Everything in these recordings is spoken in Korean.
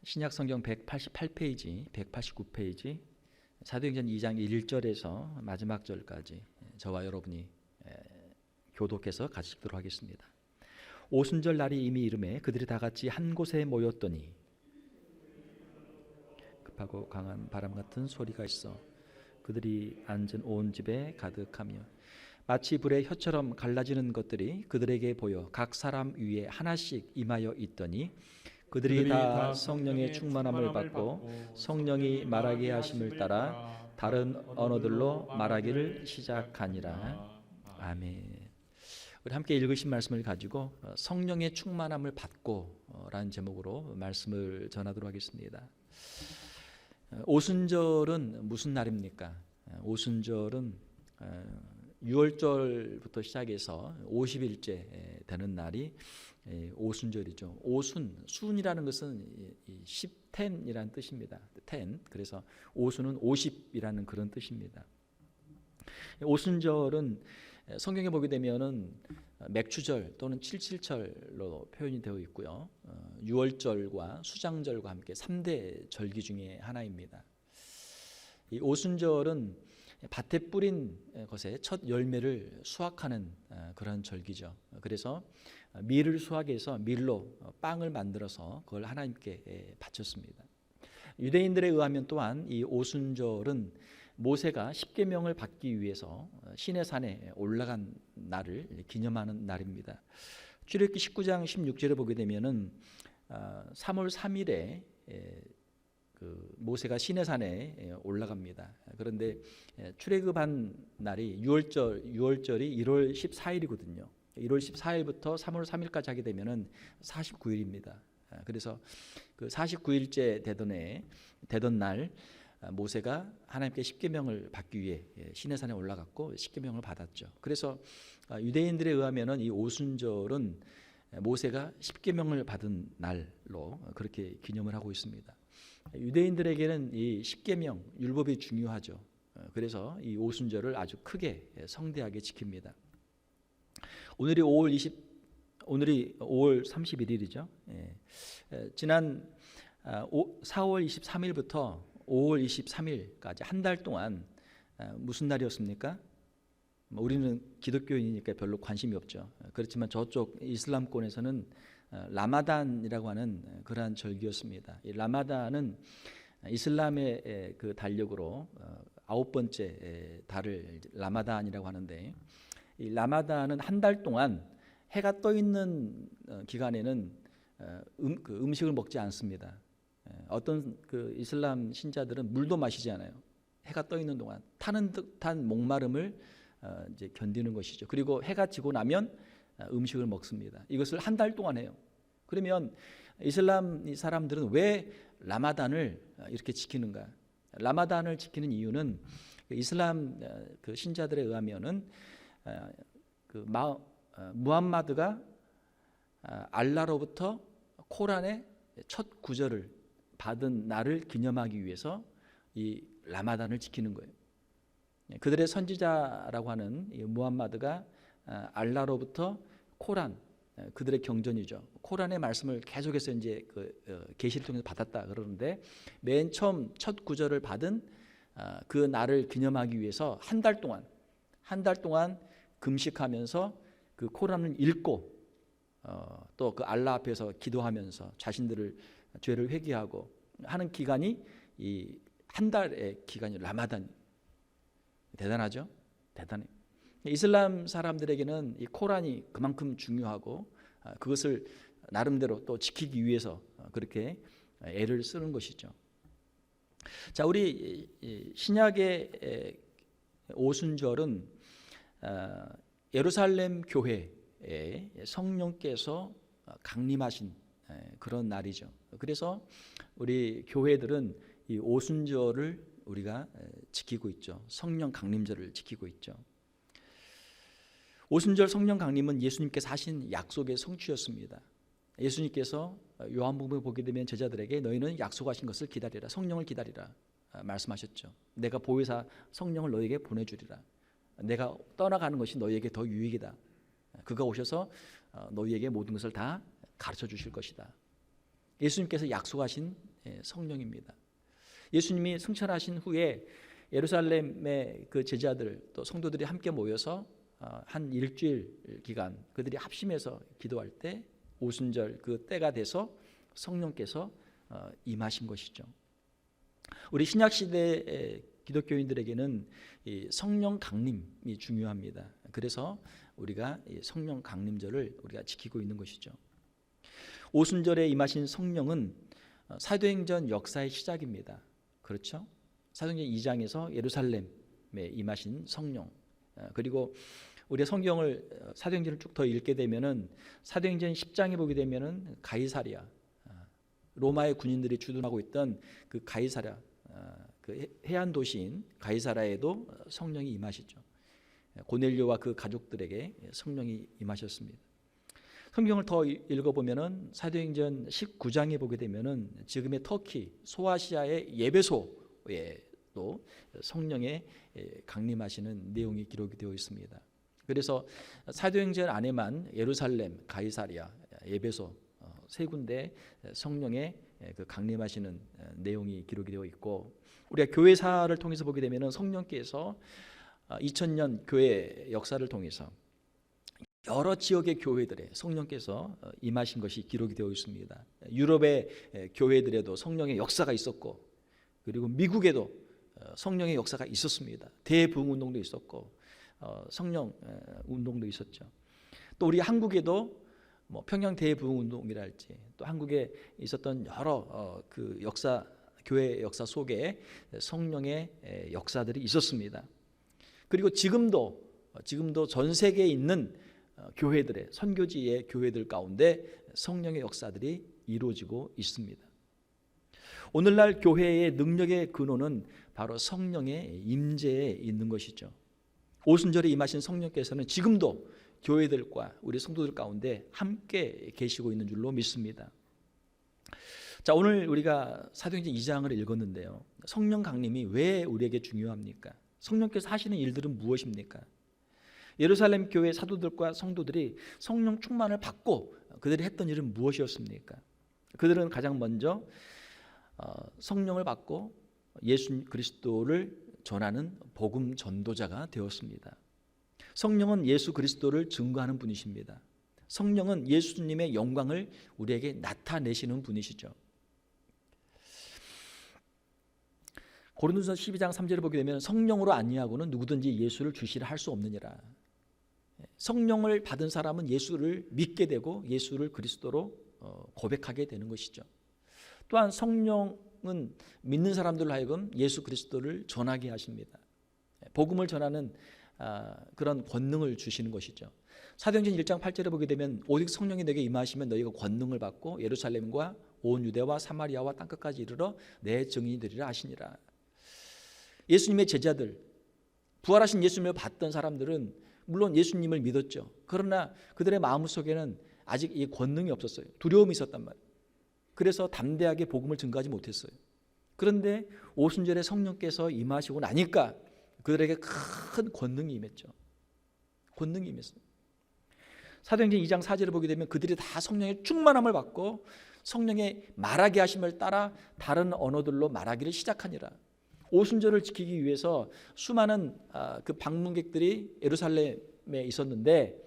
신약 성경 188페이지, 189페이지 사도행전 2장 1절에서 마지막 절까지 저와 여러분이 교독해서 같이 읽도록 하겠습니다. 오순절 날이 이미 이르매 그들이 다 같이 한 곳에 모였더니 급하고 강한 바람 같은 소리가 있어 그들이 앉은 온 집에 가득하며 마치 불의 혀처럼 갈라지는 것들이 그들에게 보여 각 사람 위에 하나씩 임하여 있더니 그들이 다 성령의 충만함을 받고 성령이 말하게 하심을 따라 다른 언어들로 말하기를 시작하니라. 아멘. 우리 함께 읽으신 말씀을 가지고 성령의 충만함을 받고 라는 제목으로 말씀을 전하도록 하겠습니다. 오순절은 무슨 날입니까? 오순절은 6월절부터 시작해서 50일째 되는 날이 오순절이죠. 순이라는 것은 10텐이라는 뜻입니다. 10. 그래서 오순은 50이라는 그런 뜻입니다. 오순절은 성경에 보게 되면은 맥추절 또는 칠칠절로 표현이 되어 있고요. 6월절과 수장절과 함께 3대 절기 중에 하나입니다. 이 오순절은 밭에 뿌린 것의 첫 열매를 수확하는 그런 절기죠. 그래서 밀을 수확해서 밀로 빵을 만들어서 그걸 하나님께 바쳤습니다. 유대인들에 의하면 또한 이 오순절은 모세가 십계명을 받기 위해서 시내산에 올라간 날을 기념하는 날입니다. 출애굽기 19장 16절에 보게 되면은 3월 3일에 모세가 시내산에 올라갑니다. 그런데 출애굽한 날이 6월절이 1월 14일이거든요. 1월 14일부터 3월 3일까지 하게 되면은 49일입니다. 그래서 그 49일째 되던 날 모세가 하나님께 십계명을 받기 위해 시내산에 올라갔고 십계명을 받았죠. 그래서 유대인들에 의하면은 이 오순절은 모세가 십계명을 받은 날로 그렇게 기념을 하고 있습니다. 유대인들에게는 이 십계명 율법이 중요하죠. 그래서 이 오순절을 아주 크게 성대하게 지킵니다. 오늘이 5월 31일이죠. 지난 4월 23일부터 5월 23일까지 한 달 동안 무슨 날이었습니까? 우리는 기독교인이니까 별로 관심이 없죠. 그렇지만 저쪽 이슬람권에서는 라마단이라고 하는 그러한 절기였습니다. 이 라마단은 이슬람의 그 달력으로 9번째 달을 라마단이라고 하는데, 이 라마단은 한 달 동안 해가 떠 있는 기간에는 음식을 먹지 않습니다. 어떤 그 이슬람 신자들은 물도 마시지 않아요. 해가 떠 있는 동안 타는 듯한 목마름을 이제 견디는 것이죠. 그리고 해가 지고 나면 음식을 먹습니다. 이것을 한 달 동안 해요. 그러면 이슬람 사람들은 왜 라마단을 이렇게 지키는가? 라마단을 지키는 이유는 이슬람 그 신자들에 의하면은 무함마드가 알라로부터 코란의 첫 구절을 받은 날을 기념하기 위해서 이 라마단을 지키는 거예요. 그들의 선지자라고 하는 이 무함마드가 알라로부터 코란, 그들의 경전이죠. 코란의 말씀을 계속해서 이제 계시를 통해서 받았다 그러는데, 맨 처음 첫 구절을 받은 그 날을 기념하기 위해서 한 달 동안 금식하면서 그 코란을 읽고 또 그 알라 앞에서 기도하면서 자신들을 죄를 회개하고 하는 기간이 이 한 달의 기간이 라마단. 대단하죠? 대단해요. 이슬람 사람들에게는 이 코란이 그만큼 중요하고 그것을 나름대로 또 지키기 위해서 그렇게 애를 쓰는 것이죠. 자, 우리 신약의 오순절은 예루살렘 교회에 성령께서 강림하신 그런 날이죠. 그래서 우리 교회들은 이 오순절을 우리가 지키고 있죠. 성령 강림절을 지키고 있죠. 오순절 성령 강림은 예수님께서 하신 약속의 성취였습니다. 예수님께서 요한복음을 보게 되면 제자들에게 너희는 약속하신 것을 기다리라, 성령을 기다리라 말씀하셨죠. 내가 보혜사 성령을 너희에게 보내주리라. 내가 떠나가는 것이 너희에게 더 유익이다. 그가 오셔서 너희에게 모든 것을 다 가르쳐 주실 것이다. 예수님께서 약속하신 성령입니다. 예수님이 승천하신 후에 예루살렘의 그 제자들 또 성도들이 함께 모여서 한 일주일 기간 그들이 합심해서 기도할 때 오순절 그 때가 돼서 성령께서 임하신 것이죠. 우리 신약 시대 기독교인들에게는 이 성령 강림이 중요합니다. 그래서 우리가 이 성령 강림절을 우리가 지키고 있는 것이죠. 오순절에 임하신 성령은 사도행전 역사의 시작입니다. 그렇죠? 사도행전 2장에서 예루살렘에 임하신 성령, 그리고 우리가 성경을 사도행전을 쭉 더 읽게 되면은 사도행전 10장에 보게 되면은 가이사랴, 로마의 군인들이 주둔하고 있던 그 가이사랴, 그 해안 도시인 가이사랴에도 성령이 임하시죠. 고넬료와 그 가족들에게 성령이 임하셨습니다. 성경을 더 읽어보면은 사도행전 19장에 보게 되면은 지금의 터키 소아시아의 예배소에도 성령의 강림하시는 내용이 기록이 되어 있습니다. 그래서 사도행전 안에만 예루살렘, 가이사랴, 예배소 세 군데 성령의 그 강림하시는 내용이 기록이 되어 있고, 우리가 교회사를 통해서 보게 되면은 성령께서 2000년 교회 역사를 통해서 여러 지역의 교회들에 성령께서 임하신 것이 기록이 되어 있습니다. 유럽의 교회들에도 성령의 역사가 있었고, 그리고 미국에도 성령의 역사가 있었습니다. 대부흥운동도 있었고 성령 운동도 있었죠. 또 우리 한국에도 뭐 평양 대부흥운동이랄지 또 한국에 있었던 여러 그 역사, 교회 역사 속에 성령의 역사들이 있었습니다. 그리고 지금도 전 세계에 있는 교회들의 선교지의 교회들 가운데 성령의 역사들이 이루어지고 있습니다. 오늘날 교회의 능력의 근원은 바로 성령의 임재에 있는 것이죠. 오순절에 임하신 성령께서는 지금도 교회들과 우리 성도들 가운데 함께 계시고 있는 줄로 믿습니다. 자, 오늘 우리가 사도행전 2장을 읽었는데요. 성령 강림이 왜 우리에게 중요합니까? 성령께서 하시는 일들은 무엇입니까? 예루살렘 교회 사도들과 성도들이 성령 충만을 받고 그들이 했던 일은 무엇이었습니까? 그들은 가장 먼저 성령을 받고 예수 그리스도를 전하는 복음 전도자가 되었습니다. 성령은 예수 그리스도를 증거하는 분이십니다. 성령은 예수님의 영광을 우리에게 나타내시는 분이시죠. 고린도전서 12장 3절을 보게 되면 성령으로 아니하고는 누구든지 예수를 주시라 할 수 없느니라. 성령을 받은 사람은 예수를 믿게 되고 예수를 그리스도로 고백하게 되는 것이죠. 또한 성령은 믿는 사람들로 하여금 예수 그리스도를 전하게 하십니다. 복음을 전하는 그런 권능을 주시는 것이죠. 사도행전 1장 8절에 보게 되면 오직 성령이 너에게 임하시면 너희가 권능을 받고 예루살렘과 온 유대와 사마리아와 땅끝까지 이르러 내 증인이 되리라 하시니라. 예수님의 제자들, 부활하신 예수님을 봤던 사람들은 물론 예수님을 믿었죠. 그러나 그들의 마음속에는 아직 이 권능이 없었어요. 두려움이 있었단 말이에요. 그래서 담대하게 복음을 증거하지 못했어요. 그런데 오순절에 성령께서 임하시고 나니까 그들에게 큰 권능이 임했죠. 권능이 임했어요. 사도행전 2장 4절을 보게 되면 그들이 다 성령의 충만함을 받고 성령의 말하게 하심을 따라 다른 언어들로 말하기를 시작하니라. 오순절을 지키기 위해서 수많은 그 방문객들이 예루살렘에 있었는데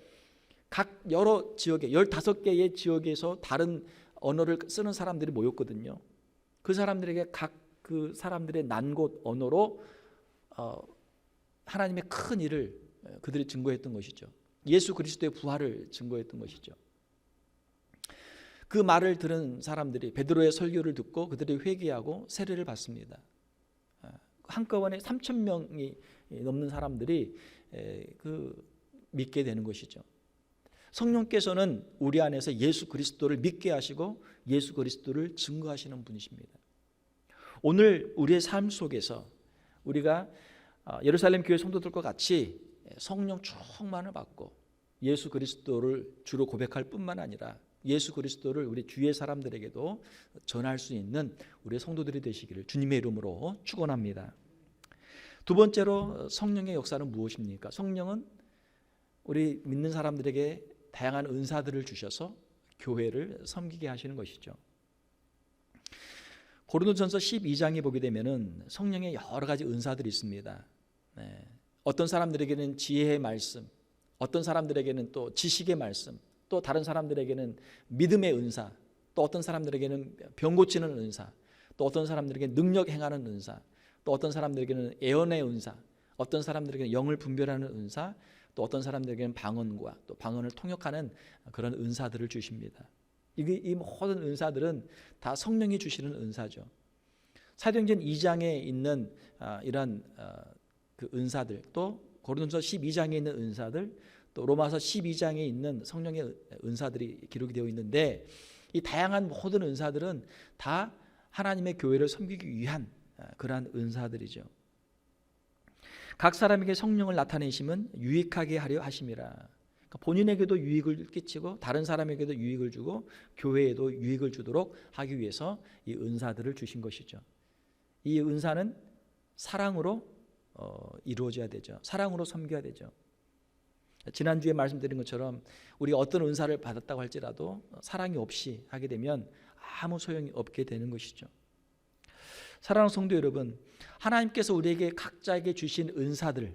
각 여러 지역에 15개의 지역에서 다른 언어를 쓰는 사람들이 모였거든요. 그 사람들에게 각 그 사람들의 난곳 언어로 하나님의 큰 일을 그들이 증거했던 것이죠. 예수 그리스도의 부활을 증거했던 것이죠. 그 말을 들은 사람들이 베드로의 설교를 듣고 그들이 회개하고 세례를 받습니다. 한꺼번에 3,000명이 넘는 사람들이 믿게 되는 것이죠. 성령께서는 우리 안에서 예수 그리스도를 믿게 하시고 예수 그리스도를 증거하시는 분이십니다. 오늘 우리의 삶 속에서 우리가 예루살렘 교회 성도들과 같이 성령 충만을 받고 예수 그리스도를 주로 고백할 뿐만 아니라 예수 그리스도를 우리 주위의 사람들에게도 전할 수 있는 우리 성도들이 되시기를 주님의 이름으로 축원합니다. 두 번째로 성령의 역사는 무엇입니까? 성령은 우리 믿는 사람들에게 다양한 은사들을 주셔서 교회를 섬기게 하시는 것이죠. 고린도전서 12장에 보게 되면은 성령의 여러 가지 은사들이 있습니다. 어떤 사람들에게는 지혜의 말씀, 어떤 사람들에게는 또 지식의 말씀, 또 다른 사람들에게는 믿음의 은사, 또 어떤 사람들에게는 병 고치는 은사, 또 어떤 사람들에게는 능력 행하는 은사, 또 어떤 사람들에게는 예언의 은사, 어떤 사람들에게는 영을 분별하는 은사, 또 어떤 사람들에게는 방언과 또 방언을 통역하는 그런 은사들을 주십니다. 이 모든 은사들은 다 성령이 주시는 은사죠. 사도행전 2장에 있는 이런 그 은사들, 또 고린도전서 12장에 있는 은사들, 또 로마서 12장에 있는 성령의 은사들이 기록이 되어 있는데, 이 다양한 모든 은사들은 다 하나님의 교회를 섬기기 위한 그러한 은사들이죠. 각 사람에게 성령을 나타내심은 유익하게 하려 하심이라. 그러니까 본인에게도 유익을 끼치고 다른 사람에게도 유익을 주고 교회에도 유익을 주도록 하기 위해서 이 은사들을 주신 것이죠. 이 은사는 사랑으로 이루어져야 되죠. 사랑으로 섬겨야 되죠. 지난주에 말씀드린 것처럼 우리가 어떤 은사를 받았다고 할지라도 사랑이 없이 하게 되면 아무 소용이 없게 되는 것이죠. 사랑하는 성도 여러분, 하나님께서 우리에게 각자에게 주신 은사들을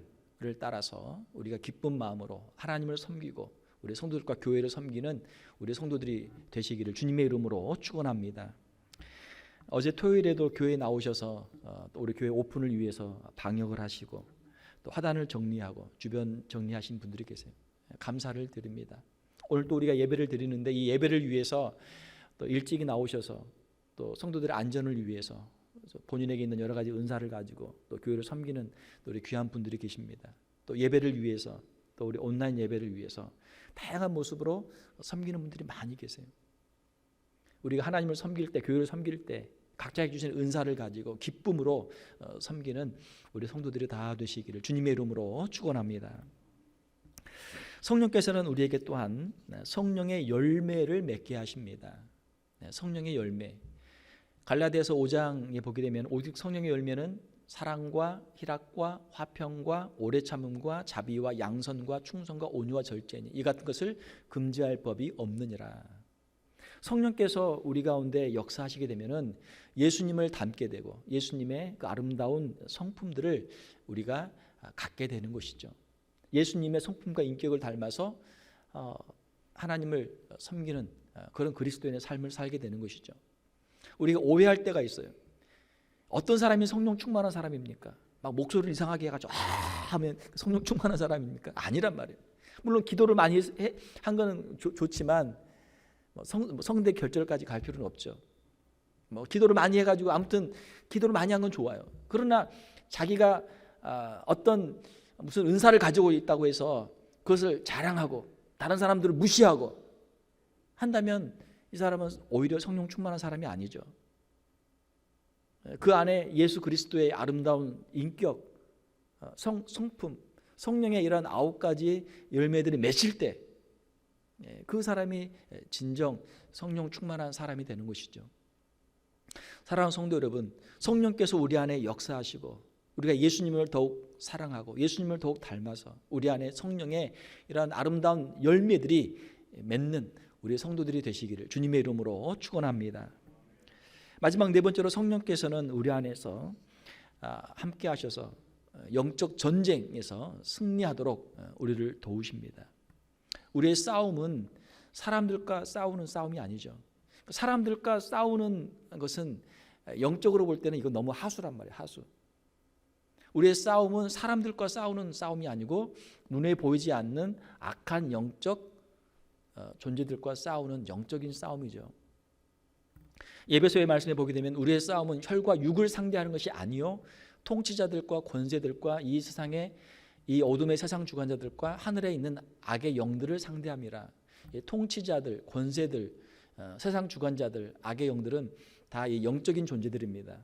따라서 우리가 기쁜 마음으로 하나님을 섬기고 우리 성도들과 교회를 섬기는 우리 성도들이 되시기를 주님의 이름으로 축원합니다. 어제 토요일에도 교회에 나오셔서 또 우리 교회 오픈을 위해서 방역을 하시고 또 화단을 정리하고 주변 정리하신 분들이 계세요. 감사를 드립니다. 오늘 또 우리가 예배를 드리는데 이 예배를 위해서 또 일찍이 나오셔서 또 성도들의 안전을 위해서 본인에게 있는 여러 가지 은사를 가지고 또 교회를 섬기는 또 우리 귀한 분들이 계십니다. 또 예배를 위해서 또 우리 온라인 예배를 위해서 다양한 모습으로 섬기는 분들이 많이 계세요. 우리가 하나님을 섬길 때, 교회를 섬길 때 각자에게 주신 은사를 가지고 기쁨으로 섬기는 우리 성도들이 다 되시기를 주님의 이름으로 축원합니다. 성령께서는 우리에게 또한 성령의 열매를 맺게 하십니다. 성령의 열매. 갈라디아서 5장에 보게 되면 오직 성령의 열매는 사랑과 희락과 화평과 오래 참음과 자비와 양선과 충성과 온유와 절제니 이 같은 것을 금지할 법이 없느니라. 성령께서 우리 가운데 역사하시게 되면은 예수님을 닮게 되고 예수님의 그 아름다운 성품들을 우리가 갖게 되는 것이죠. 예수님의 성품과 인격을 닮아서 하나님을 섬기는 그런 그리스도인의 삶을 살게 되는 것이죠. 우리가 오해할 때가 있어요. 어떤 사람이 성령 충만한 사람입니까? 막 목소리를 이상하게 해가지고 하면 성령 충만한 사람입니까? 아니란 말이에요. 물론 기도를 많이 한 거는 좋지만 성대 결절까지 갈 필요는 없죠. 기도를 많이 해가지고 아무튼 기도를 많이 한 건 좋아요. 그러나 자기가 어떤 무슨 은사를 가지고 있다고 해서 그것을 자랑하고 다른 사람들을 무시하고 한다면 이 사람은 오히려 성령 충만한 사람이 아니죠. 그 안에 예수 그리스도의 아름다운 인격, 성품, 성령의 이러한 9가지 열매들이 맺힐 때 그 사람이 진정 성령 충만한 사람이 되는 것이죠. 사랑하는 성도 여러분, 성령께서 우리 안에 역사하시고 우리가 예수님을 더욱 사랑하고 예수님을 더욱 닮아서 우리 안에 성령의 이러한 아름다운 열매들이 맺는 우리 성도들이 되시기를 주님의 이름으로 축원합니다. 마지막 네 번째로 성령께서는 우리 안에서 함께 하셔서 영적 전쟁에서 승리하도록 우리를 도우십니다. 우리의 싸움은 사람들과 싸우는 싸움이 아니죠. 사람들과 싸우는 것은 영적으로 볼 때는 이건 너무 하수란 말이에요. 하수. 우리의 싸움은 사람들과 싸우는 싸움이 아니고 눈에 보이지 않는 악한 영적 존재들과 싸우는 영적인 싸움이죠. 에베소의 말씀에 보게 되면 우리의 싸움은 혈과 육을 상대하는 것이 아니요 통치자들과 권세들과 이 세상의 이 어둠의 세상 주관자들과 하늘에 있는 악의 영들을 상대함이라. 통치자들, 권세들, 세상 주관자들, 악의 영들은 다 이 영적인 존재들입니다.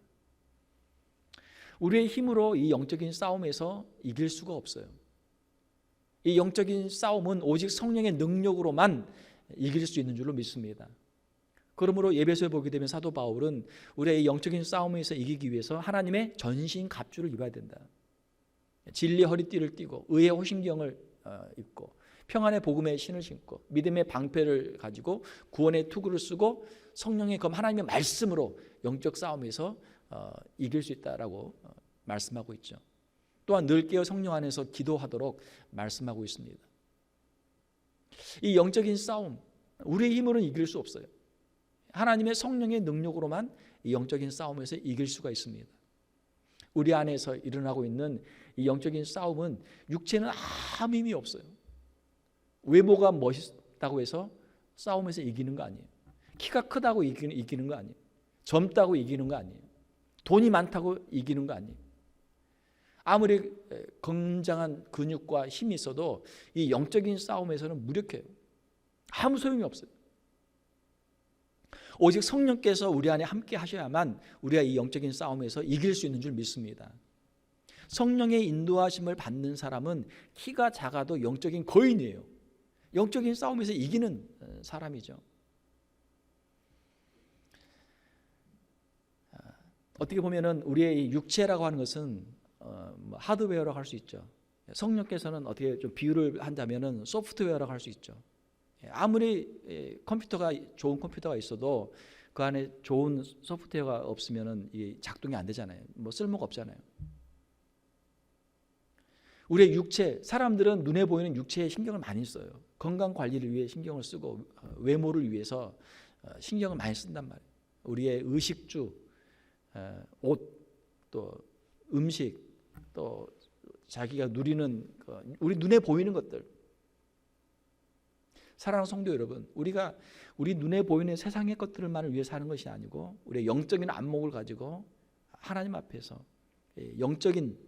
우리의 힘으로 이 영적인 싸움에서 이길 수가 없어요. 이 영적인 싸움은 오직 성령의 능력으로만 이길 수 있는 줄로 믿습니다. 그러므로 예배소에 보게 되면 사도 바울은 우리의 이 영적인 싸움에서 이기기 위해서 하나님의 전신 갑주를 입어야 된다. 진리의 허리띠를 띠고 의의 호신경을 입고 평안의 복음의 신을 신고 믿음의 방패를 가지고 구원의 투구를 쓰고 성령의 검 하나님의 말씀으로 영적 싸움에서 이길 수 있다라고 말씀하고 있죠. 또한 늘 깨어 성령 안에서 기도하도록 말씀하고 있습니다. 이 영적인 싸움, 우리의 힘으로는 이길 수 없어요. 하나님의 성령의 능력으로만 이 영적인 싸움에서 이길 수가 있습니다. 우리 안에서 일어나고 있는 이 영적인 싸움은 육체는 아무 힘이 없어요. 외모가 멋있다고 해서 싸움에서 이기는 거 아니에요. 키가 크다고 이기는 거 아니에요. 젊다고 이기는 거 아니에요. 돈이 많다고 이기는 거 아니에요. 아무리 건장한 근육과 힘이 있어도 이 영적인 싸움에서는 무력해요. 아무 소용이 없어요. 오직 성령께서 우리 안에 함께 하셔야만 우리가 이 영적인 싸움에서 이길 수 있는 줄 믿습니다. 성령의 인도하심을 받는 사람은 키가 작아도 영적인 거인이에요. 영적인 싸움에서 이기는 사람이죠. 어떻게 보면은 우리의 이 육체라고 하는 것은 하드웨어라고 할 수 있죠. 성령께서는 어떻게 좀 비유를 한다면은 소프트웨어라고 할 수 있죠. 아무리 컴퓨터가 좋은 컴퓨터가 있어도 그 안에 좋은 소프트웨어가 없으면은 이게 작동이 안 되잖아요. 뭐 쓸모가 없잖아요. 우리의 육체, 사람들은 눈에 보이는 육체에 신경을 많이 써요. 건강 관리를 위해 신경을 쓰고 외모를 위해서 신경을 많이 쓴단 말이에요. 우리의 의식주, 옷, 또 음식, 또 자기가 누리는 우리 눈에 보이는 것들. 사랑하는 성도 여러분, 우리가 우리 눈에 보이는 세상의 것들만을 위해 사는 것이 아니고 우리의 영적인 안목을 가지고 하나님 앞에서 영적인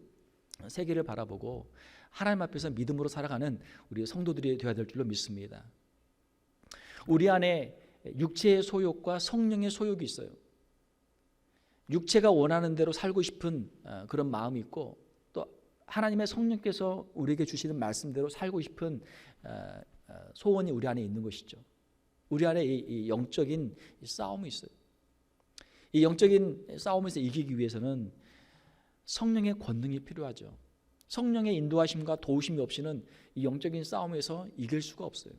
세계를 바라보고 하나님 앞에서 믿음으로 살아가는 우리 성도들이 되어야 될 줄로 믿습니다. 우리 안에 육체의 소욕과 성령의 소욕이 있어요. 육체가 원하는 대로 살고 싶은 그런 마음이 있고 또 하나님의 성령께서 우리에게 주시는 말씀대로 살고 싶은 소원이 우리 안에 있는 것이죠. 우리 안에 이 영적인 싸움이 있어요. 이 영적인 싸움에서 이기기 위해서는 성령의 권능이 필요하죠. 성령의 인도하심과 도우심이 없이는 이 영적인 싸움에서 이길 수가 없어요.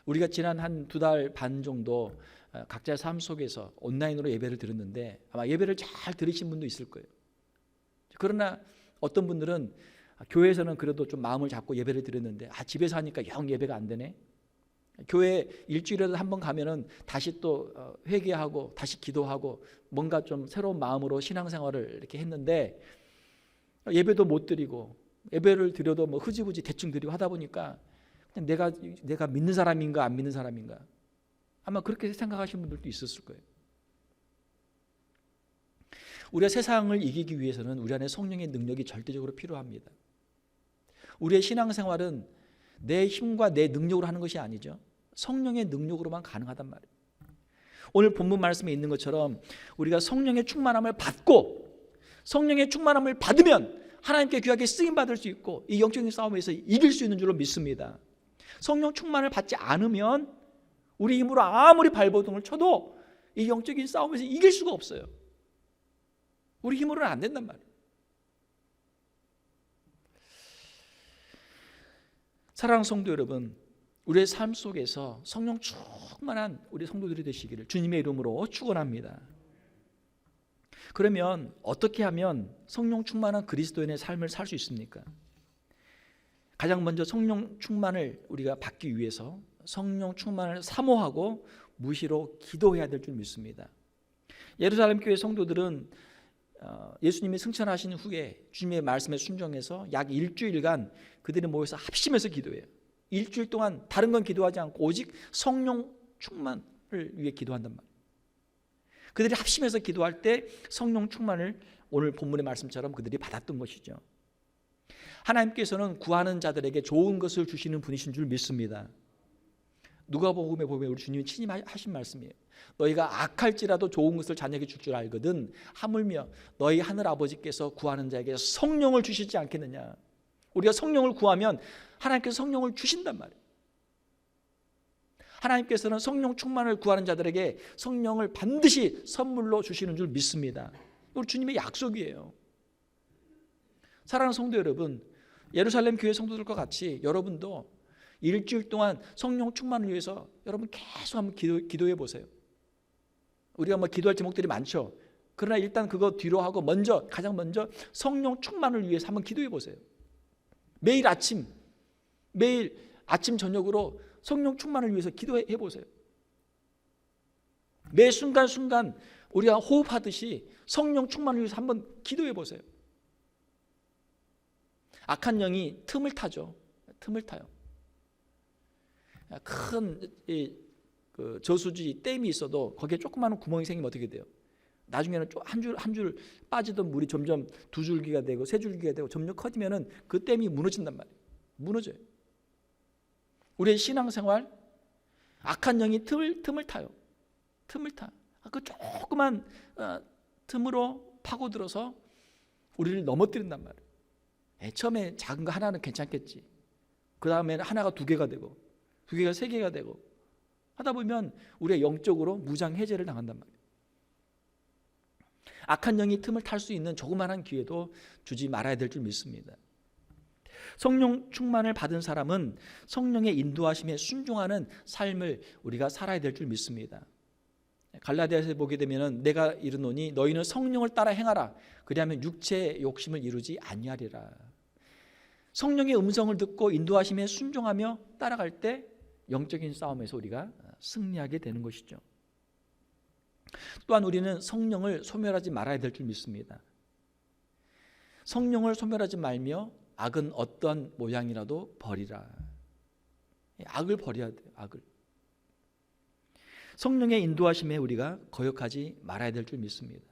우리가 지난 한 2달 반 정도 각자의 삶 속에서 온라인으로 예배를 드렸는데 아마 예배를 잘 들으신 분도 있을 거예요. 그러나 어떤 분들은 교회에서는 그래도 좀 마음을 잡고 예배를 드렸는데 집에서 하니까 영 예배가 안 되네. 교회 일주일에도 한 번 가면은 다시 또 회개하고 다시 기도하고 뭔가 좀 새로운 마음으로 신앙생활을 이렇게 했는데 예배도 못 드리고 예배를 드려도 뭐 흐지부지 대충 드리고 하다 보니까 그냥 내가 믿는 사람인가 안 믿는 사람인가 아마 그렇게 생각하시는 분들도 있었을 거예요. 우리가 세상을 이기기 위해서는 우리 안에 성령의 능력이 절대적으로 필요합니다. 우리의 신앙생활은 내 힘과 내 능력으로 하는 것이 아니죠. 성령의 능력으로만 가능하단 말이에요. 오늘 본문 말씀에 있는 것처럼 우리가 성령의 충만함을 받고 성령의 충만함을 받으면 하나님께 귀하게 쓰임받을 수 있고 이 영적인 싸움에서 이길 수 있는 줄로 믿습니다. 성령 충만을 받지 않으면 우리 힘으로 아무리 발버둥을 쳐도 이 영적인 싸움에서 이길 수가 없어요. 우리 힘으로는 안 된단 말이에요. 사랑하는 성도 여러분, 우리의 삶 속에서 성령 충만한 우리 성도들이 되시기를 주님의 이름으로 축원합니다. 그러면 어떻게 하면 성령 충만한 그리스도인의 삶을 살 수 있습니까? 가장 먼저 성령 충만을 우리가 받기 위해서 성령 충만을 사모하고 무시로 기도해야 될 줄 믿습니다. 예루살렘 교회 성도들은 예수님이 승천하신 후에 주님의 말씀에 순종해서 약 일주일간 그들이 모여서 합심해서 기도해요. 일주일 동안 다른 건 기도하지 않고 오직 성령 충만을 위해 기도한단 말이에요. 그들이 합심해서 기도할 때 성령 충만을 오늘 본문의 말씀처럼 그들이 받았던 것이죠. 하나님께서는 구하는 자들에게 좋은 것을 주시는 분이신 줄 믿습니다. 누가복음에 보면 우리 주님이 친히 하신 말씀이에요. 너희가 악할지라도 좋은 것을 자녀에게 줄 줄 알거든 하물며 너희 하늘 아버지께서 구하는 자에게 성령을 주시지 않겠느냐. 우리가 성령을 구하면 하나님께서 성령을 주신단 말이에요. 하나님께서는 성령 충만을 구하는 자들에게 성령을 반드시 선물로 주시는 줄 믿습니다. 우리 주님의 약속이에요. 사랑하는 성도 여러분, 예루살렘 교회 성도들과 같이 여러분도 일주일 동안 성령 충만을 위해서 여러분 계속 한번 기도해 보세요. 우리가 뭐 기도할 제목들이 많죠. 그러나 일단 그거 뒤로 하고 가장 먼저 성령 충만을 위해서 한번 기도해 보세요. 매일 아침 저녁으로 성령 충만을 위해서 기도해 보세요. 매 순간순간 우리가 호흡하듯이 성령 충만을 위해서 한번 기도해 보세요. 악한 영이 틈을 타죠. 틈을 타요. 큰 저수지 댐이 있어도 거기에 조그마한 구멍이 생기면 어떻게 돼요? 나중에는 한 줄 빠지던 물이 점점 2줄기가 되고 3줄기가 되고 점점 커지면은 그 댐이 무너진단 말이에요. 무너져요. 우리의 신앙생활, 악한 영이 틈을 타요. 틈을 타. 그 조그만 틈으로 파고들어서 우리를 넘어뜨린단 말이에요. 처음에 작은 거 하나는 괜찮겠지. 그 다음에는 하나가 2개가 되고 2개가 3개가 되고 하다 보면 우리가 영적으로 무장 해제를 당한단 말이에요. 악한 영이 틈을 탈 수 있는 조그마한 기회도 주지 말아야 될 줄 믿습니다. 성령 충만을 받은 사람은 성령의 인도하심에 순종하는 삶을 우리가 살아야 될 줄 믿습니다. 갈라디아서에 보게 되면은 내가 이르노니 너희는 성령을 따라 행하라. 그리하면 육체의 욕심을 이루지 아니하리라. 성령의 음성을 듣고 인도하심에 순종하며 따라갈 때 영적인 싸움에서 우리가 승리하게 되는 것이죠. 또한 우리는 성령을 소멸하지 말아야 될 줄 믿습니다. 성령을 소멸하지 말며 악은 어떠한 모양이라도 버리라. 악을 버려야 돼요. 악을. 성령의 인도하심에 우리가 거역하지 말아야 될 줄 믿습니다.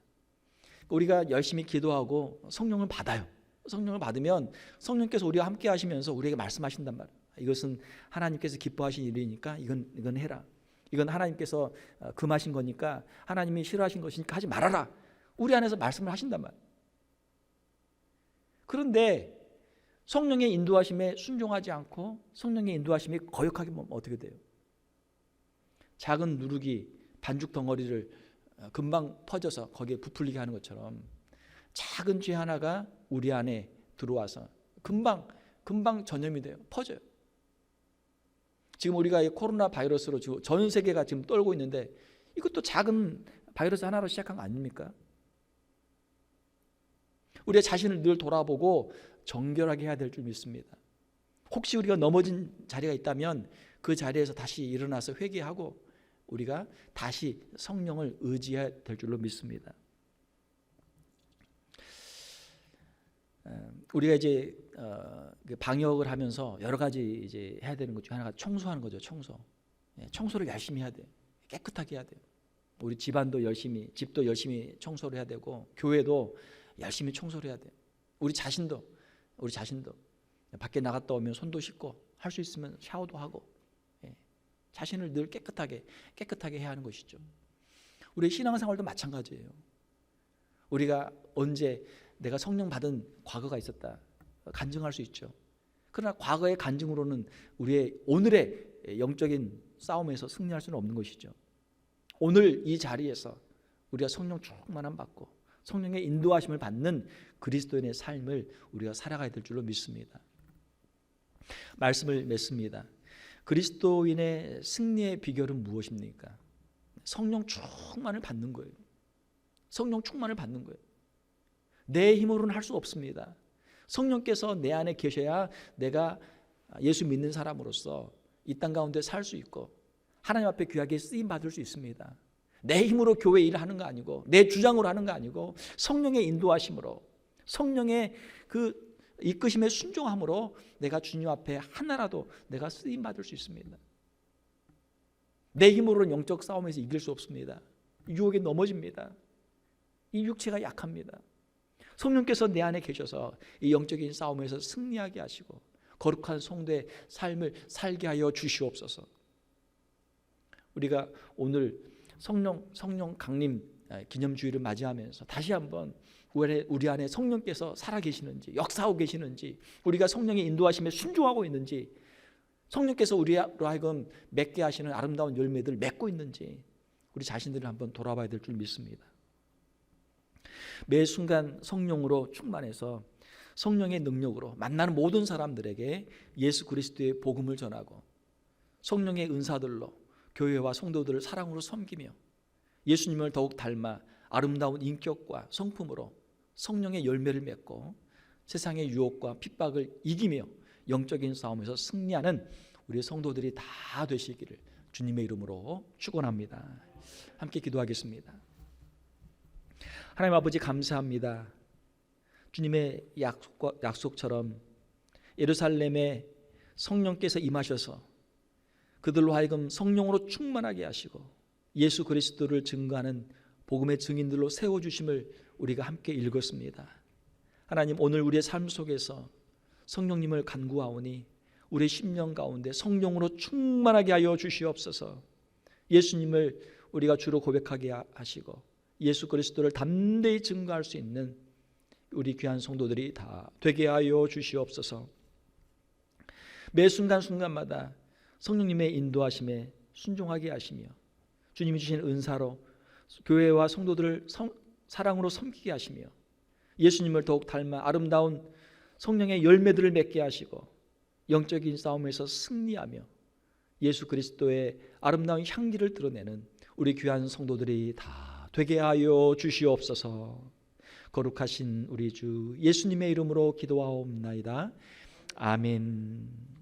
우리가 열심히 기도하고 성령을 받아요. 성령을 받으면 성령께서 우리와 함께 하시면서 우리에게 말씀하신단 말이에요. 이것은 하나님께서 기뻐하신 일이니까 이건 해라. 이건 하나님께서 금하신 거니까, 하나님이 싫어하신 것이니까 하지 말아라. 우리 안에서 말씀을 하신단 말이에요. 그런데 성령의 인도하심에 순종하지 않고 성령의 인도하심에 거역하게 하면 어떻게 돼요? 작은 누룩이 반죽 덩어리를 금방 퍼져서 거기에 부풀리게 하는 것처럼 작은 죄 하나가 우리 안에 들어와서 금방 전염이 돼요. 퍼져요. 지금 우리가 이 코로나 바이러스로 지금 전 세계가 지금 떨고 있는데 이것도 작은 바이러스 하나로 시작한 거 아닙니까? 우리의 자신을 늘 돌아보고 정결하게 해야 될 줄 믿습니다. 혹시 우리가 넘어진 자리가 있다면 그 자리에서 다시 일어나서 회개하고 우리가 다시 성령을 의지해야 될 줄로 믿습니다. 우리가 이제 방역을 하면서 여러 가지 이제 해야 되는 것 중에 하나가 청소하는 거죠. 청소를 열심히 해야 돼요. 깨끗하게 해야 돼요. 우리 집안도 집도 열심히 청소를 해야 되고 교회도 열심히 청소를 해야 돼요. 우리 자신도 밖에 나갔다 오면 손도 씻고 할 수 있으면 샤워도 하고 자신을 늘 깨끗하게 해야 하는 것이죠. 우리 신앙생활도 마찬가지예요. 우리가 언제 내가 성령 받은 과거가 있었다 간증할 수 있죠. 그러나 과거의 간증으로는 우리의 오늘의 영적인 싸움에서 승리할 수는 없는 것이죠. 오늘 이 자리에서 우리가 성령 충만함 받고 성령의 인도하심을 받는 그리스도인의 삶을 우리가 살아가야 될 줄로 믿습니다. 말씀을 맺습니다. 그리스도인의 승리의 비결은 무엇입니까? 성령 충만을 받는 거예요. 성령 충만을 받는 거예요. 내 힘으로는 할 수 없습니다. 성령께서 내 안에 계셔야 내가 예수 믿는 사람으로서 이 땅 가운데 살 수 있고 하나님 앞에 귀하게 쓰임 받을 수 있습니다. 내 힘으로 교회 일을 하는 거 아니고 내 주장으로 하는 거 아니고 성령의 인도하심으로 성령의 그 이끄심에 순종함으로 내가 주님 앞에 하나라도 내가 쓰임 받을 수 있습니다. 내 힘으로는 영적 싸움에서 이길 수 없습니다. 유혹에 넘어집니다. 이 육체가 약합니다. 성령께서 내 안에 계셔서 이 영적인 싸움에서 승리하게 하시고 거룩한 성도의 삶을 살게 하여 주시옵소서. 우리가 오늘 성령 강림 기념주일을 맞이하면서 다시 한번 우리 안에 성령께서 살아계시는지 역사하고 계시는지 우리가 성령의 인도하심에 순종하고 있는지 성령께서 우리로 하여금 맺게 하시는 아름다운 열매들을 맺고 있는지 우리 자신들을 한번 돌아봐야 될 줄 믿습니다. 매 순간 성령으로 충만해서 성령의 능력으로 만나는 모든 사람들에게 예수 그리스도의 복음을 전하고 성령의 은사들로 교회와 성도들을 사랑으로 섬기며 예수님을 더욱 닮아 아름다운 인격과 성품으로 성령의 열매를 맺고 세상의 유혹과 핍박을 이기며 영적인 싸움에서 승리하는 우리 성도들이 다 되시기를 주님의 이름으로 축원합니다. 함께 기도하겠습니다. 하나님 아버지 감사합니다. 주님의 약속처럼 예루살렘에 성령께서 임하셔서 그들로 하여금 성령으로 충만하게 하시고 예수 그리스도를 증거하는 복음의 증인들로 세워주심을 우리가 함께 읽었습니다. 하나님, 오늘 우리의 삶 속에서 성령님을 간구하오니 우리의 심령 가운데 성령으로 충만하게 하여 주시옵소서. 예수님을 우리가 주로 고백하게 하시고 예수 그리스도를 담대히 증거할 수 있는 우리 귀한 성도들이 다 되게 하여 주시옵소서. 매 순간순간마다 성령님의 인도하심에 순종하게 하시며 주님이 주신 은사로 교회와 성도들을 사랑으로 섬기게 하시며 예수님을 더욱 닮아 아름다운 성령의 열매들을 맺게 하시고 영적인 싸움에서 승리하며 예수 그리스도의 아름다운 향기를 드러내는 우리 귀한 성도들이 다 되게 하여 주시옵소서. 거룩하신 우리 주 예수님의 이름으로 기도하옵나이다. 아멘.